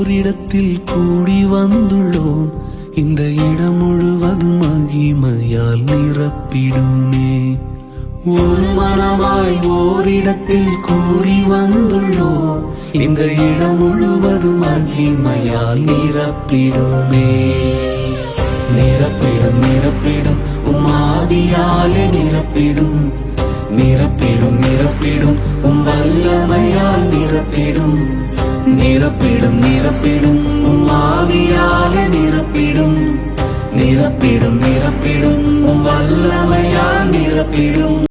ஓரிடத்தில் கூடி வந்துள்ளோம். இந்த இடம் முழுவதும் மகிமையால் நிரப்பிடுமே. ஒரு மனமாய் ஓரிடத்தில் கூடி வந்துள்ளோம். இந்த இடம் முழுவதும் மகிமையால் நிரப்பிடுமே. நிரப்பிடும் நிரப்பிடும் ஆவியாலே நிரப்பிடும். நிரப்பிடும் நிரப்பிடும் வல்லமையால் நிரப்பிடும். நிரப்பிடும் நிரப்பிடும் ஆவியாலே நிரப்பிடும். நிரப்பிடும் நிரப்பிடும் வல்லமையால் நிரப்பிடும்.